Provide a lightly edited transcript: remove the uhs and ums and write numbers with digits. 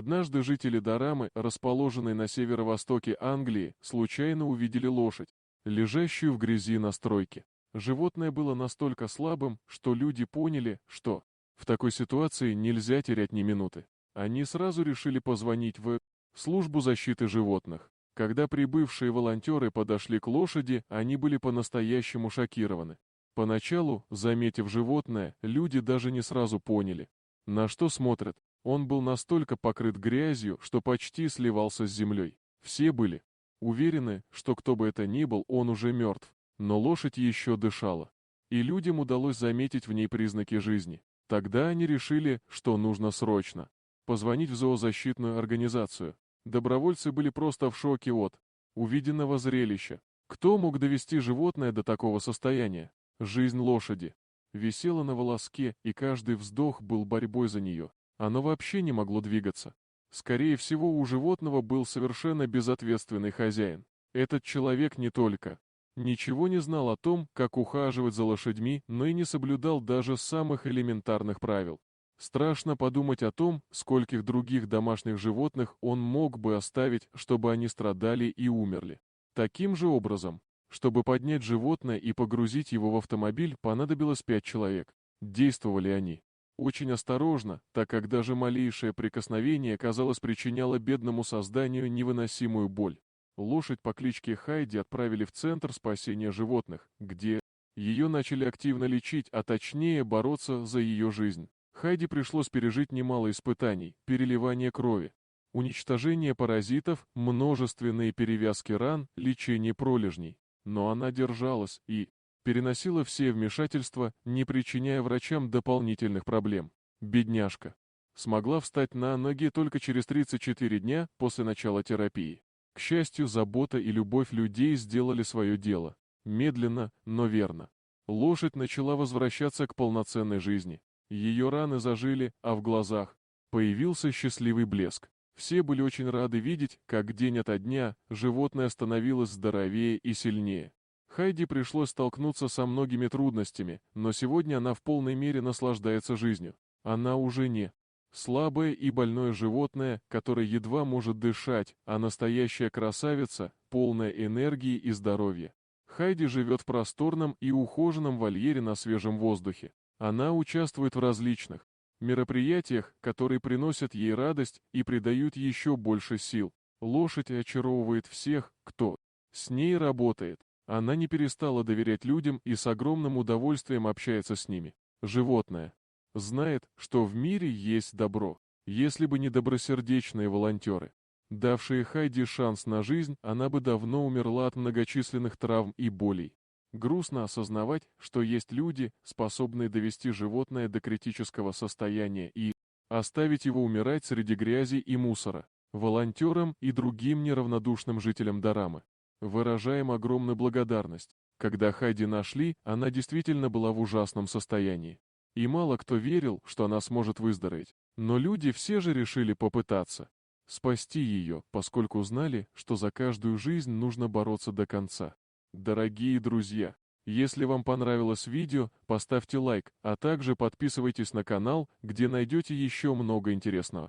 Однажды жители Дорамы, расположенной на северо-востоке Англии, случайно увидели лошадь, лежащую в грязи на стройке. Животное было настолько слабым, что люди поняли, что в такой ситуации нельзя терять ни минуты. Они сразу решили позвонить в службу защиты животных. Когда прибывшие волонтеры подошли к лошади, они были по-настоящему шокированы. Поначалу, заметив животное, люди даже не сразу поняли, на что смотрят. Он был настолько покрыт грязью, что почти сливался с землей. Все были уверены, что кто бы это ни был, он уже мертв. Но лошадь еще дышала, и людям удалось заметить в ней признаки жизни. Тогда они решили, что нужно срочно позвонить в зоозащитную организацию. Добровольцы были просто в шоке от увиденного зрелища. Кто мог довести животное до такого состояния? Жизнь лошади висела на волоске, и каждый вздох был борьбой за нее. Оно вообще не могло двигаться. Скорее всего, у животного был совершенно безответственный хозяин. Этот человек не только ничего не знал о том, как ухаживать за лошадьми, но и не соблюдал даже самых элементарных правил. Страшно подумать о том, скольких других домашних животных он мог бы оставить, чтобы они страдали и умерли. Таким же образом, чтобы поднять животное и погрузить его в автомобиль, понадобилось 5 человек. Действовали они очень осторожно, так как даже малейшее прикосновение, казалось, причиняло бедному созданию невыносимую боль. Лошадь по кличке Хайди отправили в Центр спасения животных, где ее начали активно лечить, а точнее бороться за ее жизнь. Хайди пришлось пережить немало испытаний: переливание крови, уничтожение паразитов, множественные перевязки ран, лечение пролежней. Но она держалась и переносила все вмешательства, не причиняя врачам дополнительных проблем. Бедняжка смогла встать на ноги только через 34 дня после начала терапии. К счастью, забота и любовь людей сделали свое дело. Медленно, но верно. Лошадь начала возвращаться к полноценной жизни. Ее раны зажили, а в глазах появился счастливый блеск. Все были очень рады видеть, как день ото дня животное становилось здоровее и сильнее. Хайди пришлось столкнуться со многими трудностями, но сегодня она в полной мере наслаждается жизнью. Она уже не слабое и больное животное, которое едва может дышать, а настоящая красавица, полная энергии и здоровья. Хайди живет в просторном и ухоженном вольере на свежем воздухе. Она участвует в различных мероприятиях, которые приносят ей радость и придают еще больше сил. Лошадь очаровывает всех, кто с ней работает. Она не перестала доверять людям и с огромным удовольствием общается с ними. Животное знает, что в мире есть добро. Если бы не добросердечные волонтеры, давшие Хайди шанс на жизнь, она бы давно умерла от многочисленных травм и болей. Грустно осознавать, что есть люди, способные довести животное до критического состояния и оставить его умирать среди грязи и мусора. Волонтерам и другим неравнодушным жителям Дорамы выражаем огромную благодарность. Когда Хайди нашли, она действительно была в ужасном состоянии. И мало кто верил, что она сможет выздороветь. Но люди все же решили попытаться спасти ее, поскольку знали, что за каждую жизнь нужно бороться до конца. Дорогие друзья, если вам понравилось видео, поставьте лайк, а также подписывайтесь на канал, где найдете еще много интересного.